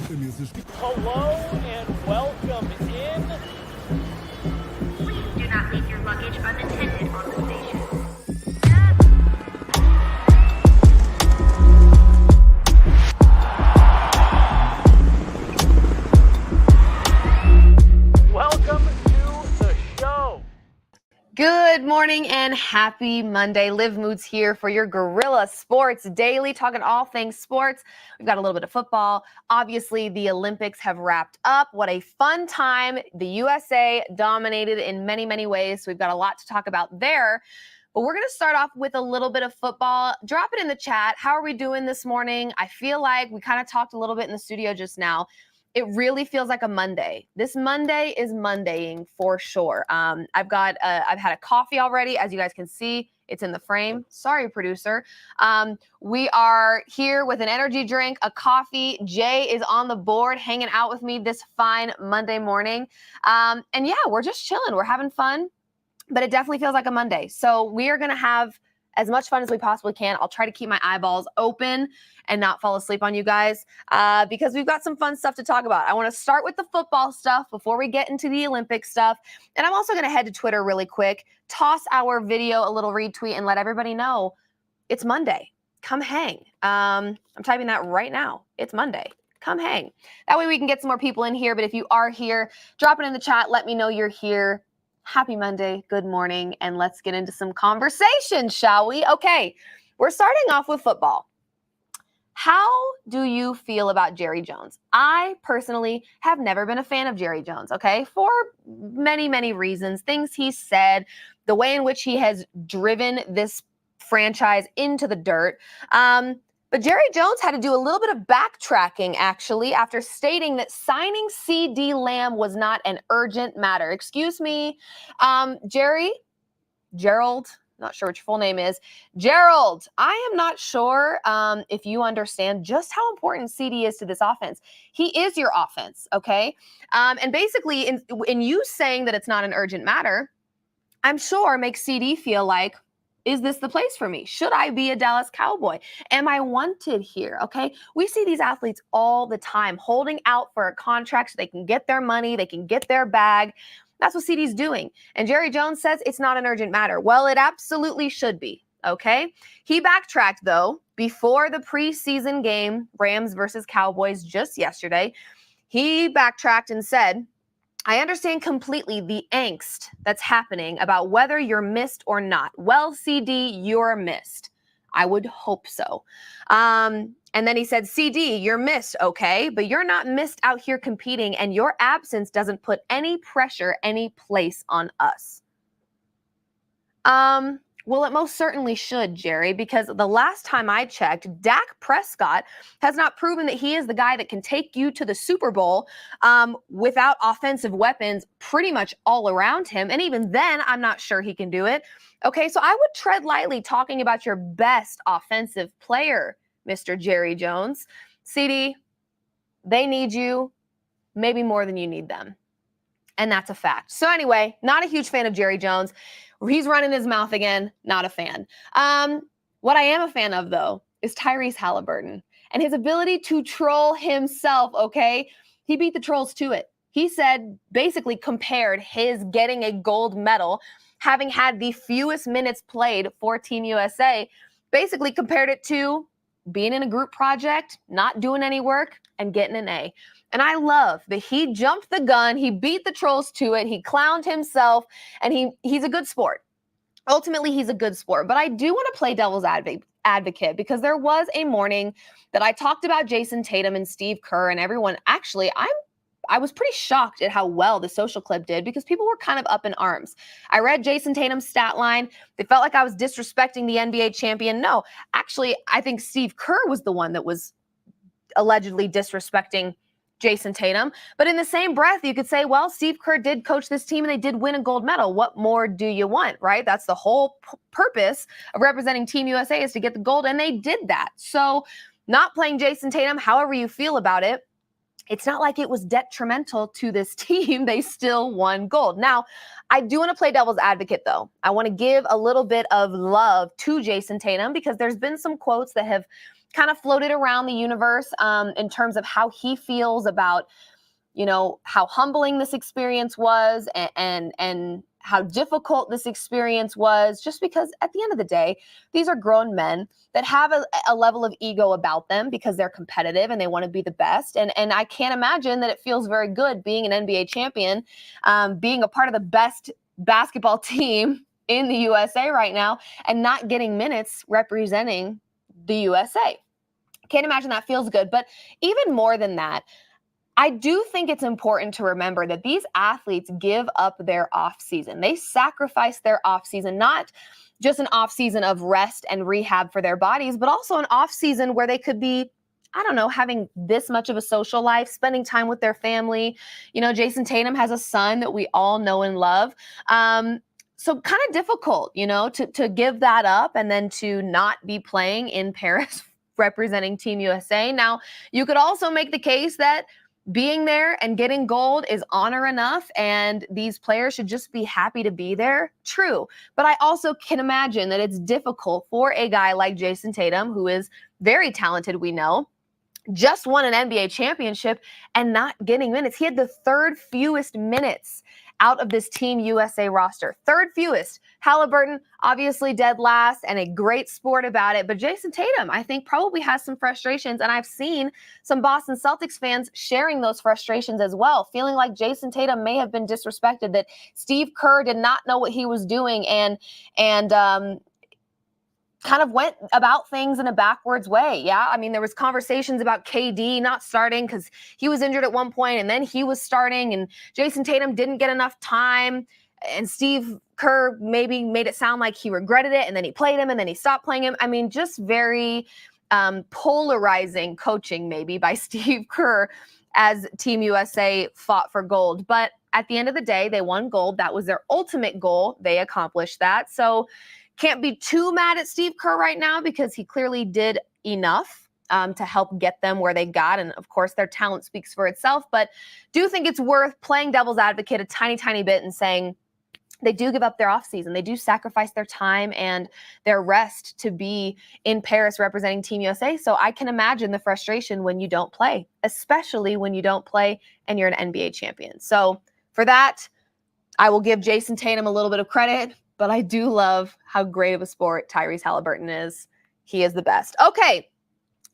Hello and welcome in. Please do not leave your luggage unattended on the station. Welcome to the show. Good morning and happy Monday. Liv Moods here for your Guerilla Sports Daily, talking all things sports. We've got a little bit of football. Obviously, the Olympics have wrapped up. What a fun time. The USA dominated in many, many ways. So we've got a lot to talk about there. But we're going to start off with a little bit of football. Drop it in the chat. How are we doing this morning? I feel like we kind of talked a little bit in the studio just now. It really feels like a Monday. This Monday is Mondaying for sure. I've had a coffee already, as you guys can see. It's in the frame. Sorry, producer. We are here with an energy drink, a coffee. Jay is on the board, hanging out with me this fine Monday morning. And yeah, we're just chilling. We're having fun, but it definitely feels like a Monday. So we are going to have as much fun as we possibly can. I'll try to keep my eyeballs open and not fall asleep on you guys because we've got some fun stuff to talk about. I want to start with the football stuff before we get into the Olympic stuff. And I'm also going to head to Twitter really quick, toss our video a little retweet and let everybody know it's Monday. Come hang. I'm typing that right now. It's Monday. Come hang. That way we can get some more people in here. But if you are here, drop it in the chat. Let me know you're here. Happy Monday, good morning, and let's get into some conversation, shall we? Okay, we're starting off with football. How do you feel about Jerry Jones? I personally have never been a fan of Jerry Jones, okay, for many, many reasons. Things he said, the way in which he has driven this franchise into the dirt. But Jerry Jones had to do a little bit of backtracking, actually, after stating that signing CeeDee Lamb was not an urgent matter. Excuse me, Gerald, not sure what your full name is. Gerald, I am not sure if you understand just how important CeeDee is to this offense. He is your offense, okay? And basically, in you saying that it's not an urgent matter, I'm sure makes CeeDee feel like, is this the place for me? Should I be a Dallas Cowboy? Am I wanted here? Okay. We see these athletes all the time holding out for a contract so they can get their money, they can get their bag. That's what CeeDee's doing. And Jerry Jones says it's not an urgent matter. Well, it absolutely should be. Okay. He backtracked, though, before the preseason game, Rams versus Cowboys, just yesterday. He backtracked and said, I understand completely the angst that's happening about whether you're missed or not. Well, CeeDee, you're missed. I would hope so. And then he said, CeeDee, you're missed, okay? But you're not missed out here competing, and your absence doesn't put any pressure any place on us. Well, it most certainly should, Jerry, because the last time I checked, Dak Prescott has not proven that he is the guy that can take you to the Super Bowl without offensive weapons pretty much all around him. And even then, I'm not sure he can do it. Okay, so I would tread lightly talking about your best offensive player, Mr. Jerry Jones. CeeDee, they need you maybe more than you need them. And that's a fact. So anyway, not a huge fan of Jerry Jones. He's running his mouth again. Not a fan. What I am a fan of, though, is Tyrese Halliburton and his ability to troll himself, okay? He beat the trolls to it. He said, basically compared his getting a gold medal, having had the fewest minutes played for Team USA, basically compared it to being in a group project, not doing any work, and getting an A. And I love that he jumped the gun, he beat the trolls to it, he clowned himself, and he's a good sport. Ultimately, he's a good sport. But I do want to play devil's advocate because there was a morning that I talked about Jason Tatum and Steve Kerr and everyone. Actually, I was pretty shocked at how well the social clip did because people were kind of up in arms. I read Jason Tatum's stat line. They felt like I was disrespecting the NBA champion. No, actually, I think Steve Kerr was the one that was allegedly disrespecting Jason Tatum. But in the same breath, you could say, well, Steve Kerr did coach this team and they did win a gold medal. What more do you want, right? That's the whole purpose of representing Team USA is to get the gold, and they did that. So not playing Jason Tatum, however you feel about it, it's not like it was detrimental to this team. They still won gold. Now, I do want to play devil's advocate, though. I want to give a little bit of love to Jason Tatum because there's been some quotes that have kind of floated around the universe in terms of how he feels about, how humbling this experience was and how difficult this experience was, just because at the end of the day, these are grown men that have a level of ego about them because they're competitive and they want to be the best. And I can't imagine that it feels very good being an NBA champion, being a part of the best basketball team in the USA right now and not getting minutes representing the USA. Can't imagine that feels good. But even more than that, I do think it's important to remember that these athletes give up their off season. They sacrifice their off season, not just an off season of rest and rehab for their bodies, but also an off season where they could be, having this much of a social life, spending time with their family. Jason Tatum has a son that we all know and love. So kind of difficult, to give that up and then to not be playing in Paris representing Team USA. Now, you could also make the case that being there and getting gold is honor enough, and these players should just be happy to be there. True. But I also can imagine that it's difficult for a guy like Jason Tatum, who is very talented, we know, just won an NBA championship and not getting minutes. He had the third fewest minutes out of this Team USA roster. Third fewest. Halliburton, obviously dead last and a great sport about it. But Jason Tatum, I think, probably has some frustrations. And I've seen some Boston Celtics fans sharing those frustrations as well, feeling like Jason Tatum may have been disrespected, that Steve Kerr did not know what he was doing and kind of went about things in a backwards way. Yeah. I mean, there was conversations about KD not starting because he was injured at one point and then he was starting and Jason Tatum didn't get enough time. And Steve Kerr maybe made it sound like he regretted it and then he played him and then he stopped playing him. I mean, just very polarizing coaching maybe by Steve Kerr as Team USA fought for gold. But at the end of the day, they won gold. That was their ultimate goal. They accomplished that. So can't be too mad at Steve Kerr right now because he clearly did enough to help get them where they got. And of course, their talent speaks for itself. But do think it's worth playing devil's advocate a tiny, tiny bit and saying they do give up their offseason. They do sacrifice their time and their rest to be in Paris representing Team USA. So I can imagine the frustration when you don't play, especially when you don't play and you're an NBA champion. So for that, I will give Jason Tatum a little bit of credit. But I do love how great of a sport Tyrese Halliburton is. He is the best. Okay,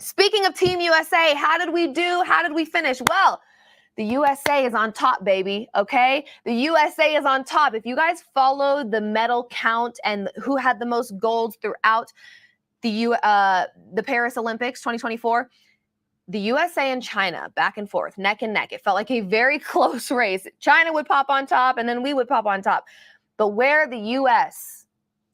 speaking of Team USA, how did we do? How did we finish? Well, the USA is on top, baby, okay? The USA is on top. If you guys followed the medal count and who had the most golds throughout the Paris Olympics 2024, the USA and China back and forth, neck and neck. It felt like a very close race. China would pop on top and then we would pop on top. But where the U.S.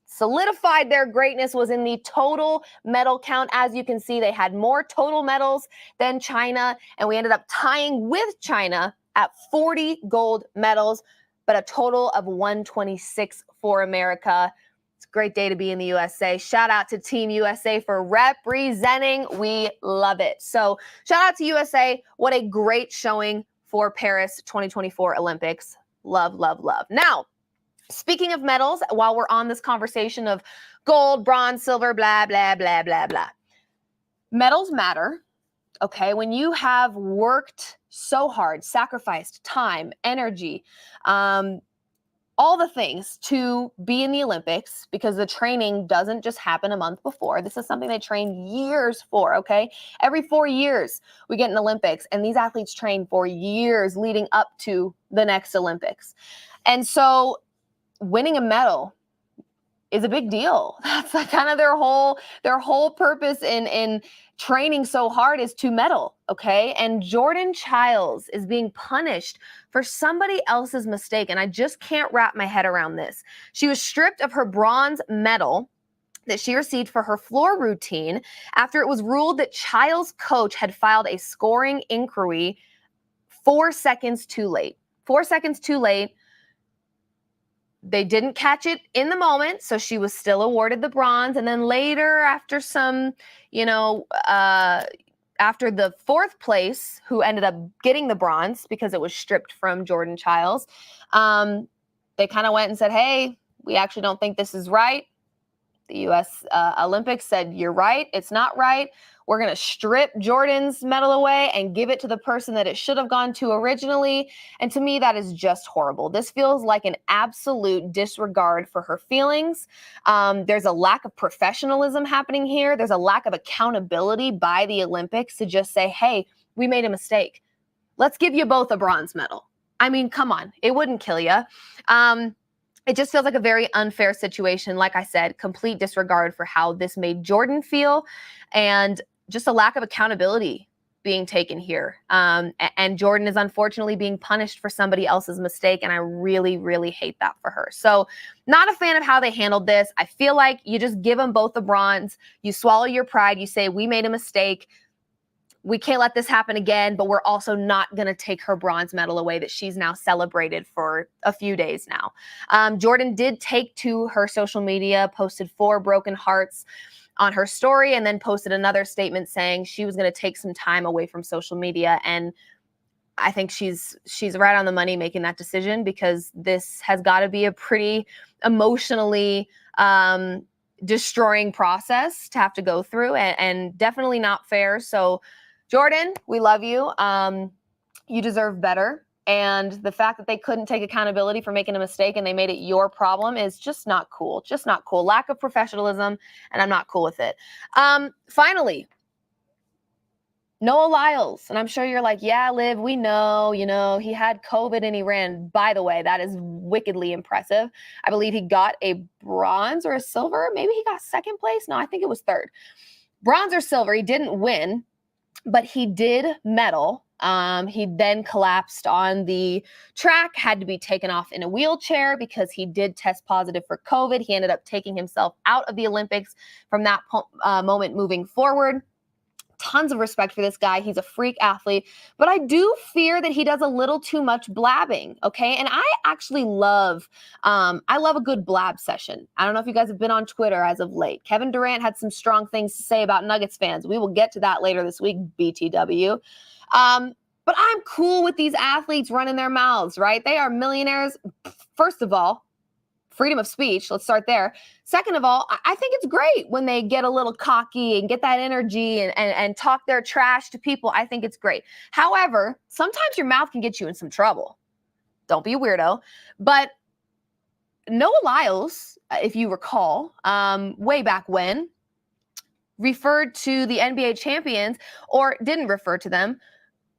solidified their greatness was in the total medal count. As you can see, they had more total medals than China, and we ended up tying with China at 40 gold medals, but a total of 126 for America. It's a great day to be in the USA. Shout out to Team USA for representing. We love it. So shout out to USA. What a great showing for Paris 2024 Olympics. Love, love, love. Now, speaking of medals, while we're on this conversation of gold, bronze, silver, blah, blah, blah, blah, blah. Medals matter, okay? When you have worked so hard, sacrificed time, energy, all the things to be in the Olympics, because the training doesn't just happen a month before. This is something they train years for, okay? Every 4 years, we get an Olympics, and these athletes train for years leading up to the next Olympics. And so winning a medal is a big deal. That's like kind of their whole purpose in training so hard is to medal, okay? And Jordan Childs is being punished for somebody else's mistake, and I just can't wrap my head around this. She was stripped of her bronze medal that she received for her floor routine after it was ruled that Childs' coach had filed a scoring inquiry 4 seconds too late. 4 seconds too late. They didn't catch it in the moment, so she was still awarded the bronze. And then later, after some, after the fourth place, who ended up getting the bronze because it was stripped from Jordan Chiles, they kind of went and said, hey, we actually don't think this is right. The U.S. Olympics said, you're right. It's not right. We're going to strip Jordan's medal away and give it to the person that it should have gone to originally. And to me, that is just horrible. This feels like an absolute disregard for her feelings. There's a lack of professionalism happening here. There's a lack of accountability by the Olympics to just say, hey, we made a mistake. Let's give you both a bronze medal. I mean, come on. It wouldn't kill you. It just feels like a very unfair situation. Like I said, complete disregard for how this made Jordan feel and just a lack of accountability being taken here. And Jordan is unfortunately being punished for somebody else's mistake. And I really, really hate that for her. So not a fan of how they handled this. I feel like you just give them both the bronze. You swallow your pride. You say, we made a mistake. We can't let this happen again, but we're also not going to take her bronze medal away that she's now celebrated for a few days now. Jordan did take to her social media, posted 4 broken hearts on her story, and then posted another statement saying she was going to take some time away from social media. And I think she's right on the money making that decision, because this has got to be a pretty emotionally destroying process to have to go through, and definitely not fair. So Jordan, we love you. You deserve better. And the fact that they couldn't take accountability for making a mistake and they made it your problem is just not cool. Just not cool. Lack of professionalism, and I'm not cool with it. Finally, Noah Lyles. And I'm sure you're like, yeah, Liv, we know, he had COVID and he ran. By the way, that is wickedly impressive. I believe he got a bronze or a silver. Maybe he got second place. No, I think it was third. Bronze or silver. He didn't win, but he did medal. He then collapsed on the track, had to be taken off in a wheelchair because he did test positive for COVID. He ended up taking himself out of the Olympics from that moment moving forward. Tons of respect for this guy. He's a freak athlete, but I do fear that he does a little too much blabbing. Okay. And I actually love a good blab session. I don't know if you guys have been on Twitter as of late. Kevin Durant had some strong things to say about Nuggets fans. We will get to that later this week, BTW. But I'm cool with these athletes running their mouths, right? They are millionaires. First of all, freedom of speech. Let's start there. Second of all, I think it's great when they get a little cocky and get that energy and talk their trash to people. I think it's great. However, sometimes your mouth can get you in some trouble. Don't be a weirdo. But Noah Lyles, if you recall, way back when, referred to the NBA champions, or didn't refer to them.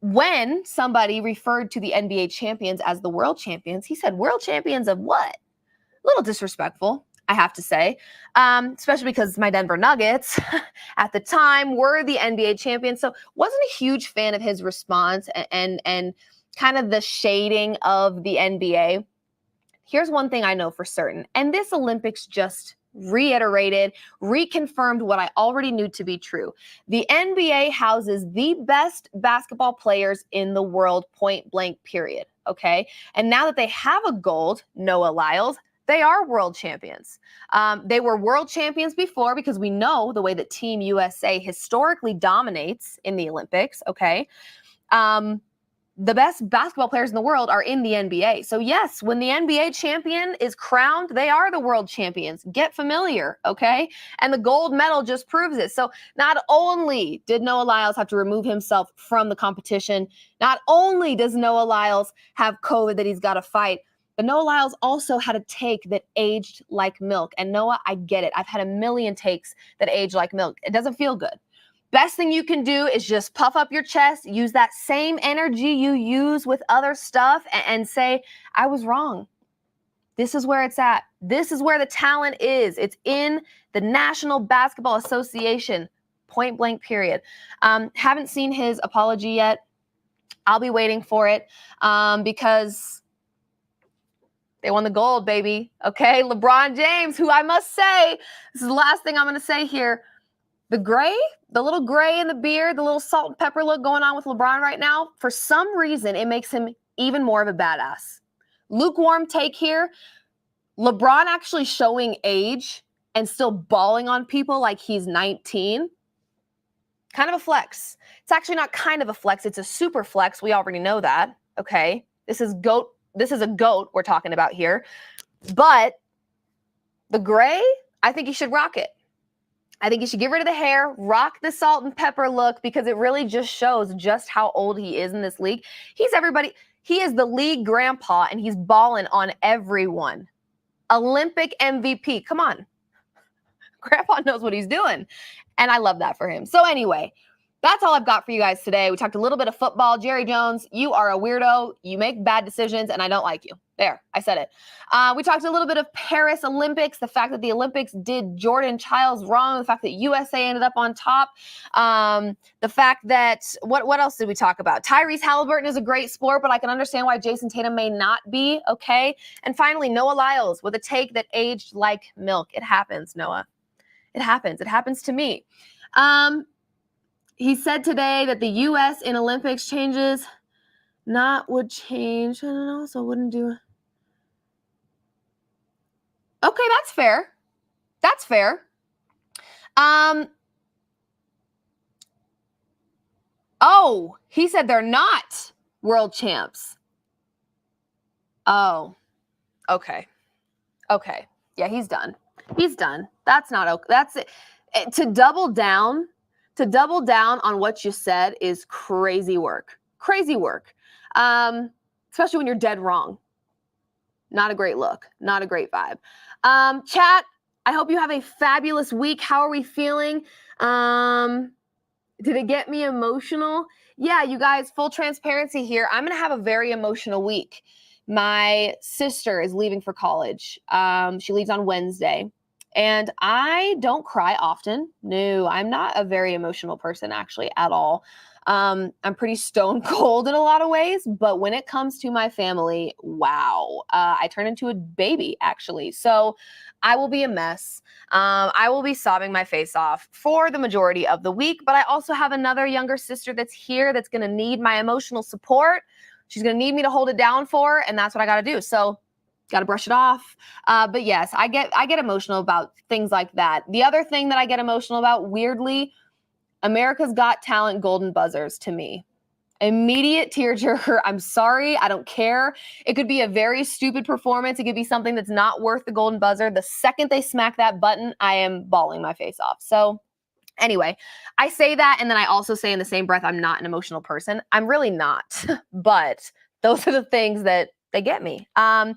When somebody referred to the NBA champions as the world champions, he said, world champions of what? A little disrespectful, I have to say, especially because my Denver Nuggets at the time were the NBA champions. So wasn't a huge fan of his response and kind of the shading of the NBA. Here's one thing I know for certain, and this Olympics just reconfirmed what I already knew to be true. The NBA houses the best basketball players in the world, point blank, period. Okay. And now that they have a gold, Noah Lyles, they are world champions. They were world champions before, because we know the way that Team USA historically dominates in the Olympics. Okay. The best basketball players in the world are in the NBA. So yes, when the NBA champion is crowned, they are the world champions. Get familiar, okay? And the gold medal just proves it. So not only did Noah Lyles have to remove himself from the competition, not only does Noah Lyles have COVID that he's got to fight, but Noah Lyles also had a take that aged like milk. And Noah, I get it. I've had a million takes that age like milk. It doesn't feel good. Best thing you can do is just puff up your chest, use that same energy you use with other stuff, and say, I was wrong. This is where it's at. This is where the talent is. It's in the National Basketball Association, point blank, period. Haven't seen his apology yet. I'll be waiting for it because they won the gold, baby. Okay, LeBron James, who I must say, this is the last thing I'm going to say here. The little gray in the beard, the little salt and pepper look going on with LeBron right now, for some reason, it makes him even more of a badass. Lukewarm take here. LeBron actually showing age and still balling on people like he's 19. Kind of a flex. It's actually not kind of a flex. It's a super flex. We already know that. Okay. This is a goat we're talking about here. But the gray, I think you should rock it. I think you should get rid of the hair, rock the salt and pepper look, because it really just shows just how old he is in this league. He is the league grandpa, and he's balling on everyone. Olympic MVP. Come on. Grandpa knows what he's doing. And I love that for him. So anyway, that's all I've got for you guys today. We talked a little bit of football. Jerry Jones, you are a weirdo. You make bad decisions, and I don't like you. There, I said it. We talked a little bit of Paris Olympics, the fact that the Olympics did Jordan Childs wrong, the fact that USA ended up on top, the fact that, what else did we talk about? Tyrese Halliburton is a great sport, but I can understand why Jason Tatum may not be, okay? And finally, Noah Lyles with a take that aged like milk. It happens, Noah. It happens. It happens to me. He said today that the U.S. in Olympics changes would change, and also wouldn't do. Okay, that's fair. That's fair. Oh, he said they're not world champs. Oh, okay. Okay. Yeah, he's done. He's done. That's not okay. That's it. To double down on what you said is crazy work. Crazy work. Especially when you're dead wrong. Not a great look. Not a great vibe. Chat, I hope you have a fabulous week. How are we feeling? Did it get me emotional? Yeah, you guys, full transparency here. I'm going to have a very emotional week. My sister is leaving for college. She leaves on Wednesday. And I don't cry often. No, I'm not a very emotional person actually at all. I'm pretty stone cold in a lot of ways, but when it comes to my family, wow, I turn into a baby actually. So I will be a mess. I will be sobbing my face off for the majority of the week, but I also have another younger sister that's here that's going to need my emotional support. She's going to need me to hold it down for her, and that's what I got to do. So got to brush it off. But yes, I get emotional about things like that. The other thing that I get emotional about, weirdly, America's Got Talent golden buzzers to me. Immediate tearjerker. I'm sorry. I don't care. It could be a very stupid performance. It could be something that's not worth the golden buzzer. The second they smack that button, I am bawling my face off. So anyway, I say that, and then I also say in the same breath, I'm not an emotional person. I'm really not. But those are the things that they get me. Either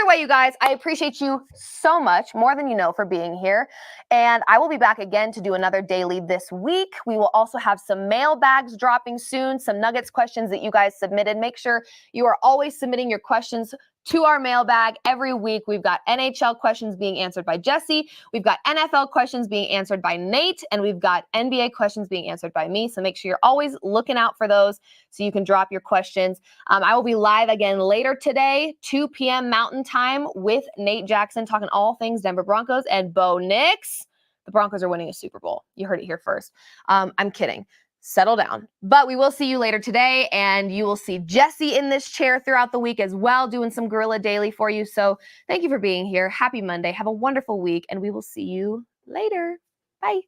way, you guys, I appreciate you so much, more than you know, for being here. And I will be back again to do another daily this week. We will also have some mailbags dropping soon, some Nuggets questions that you guys submitted. Make sure you are always submitting your questions to our mailbag every week. We've got NHL questions being answered by Jesse. We've got NFL questions being answered by Nate. And we've got NBA questions being answered by me. So make sure you're always looking out for those so you can drop your questions. I will be live again later today, 2 p.m. Mountain Time, with Nate Jackson talking all things Denver Broncos and Bo Nix. The Broncos are winning a Super Bowl. You heard it here first. I'm kidding. Settle down. But we will see you later today, and you will see Jesse in this chair throughout the week as well, doing some Guerilla Daily for you. So thank you for being here. Happy Monday. Have a wonderful week, and we will see you later. Bye.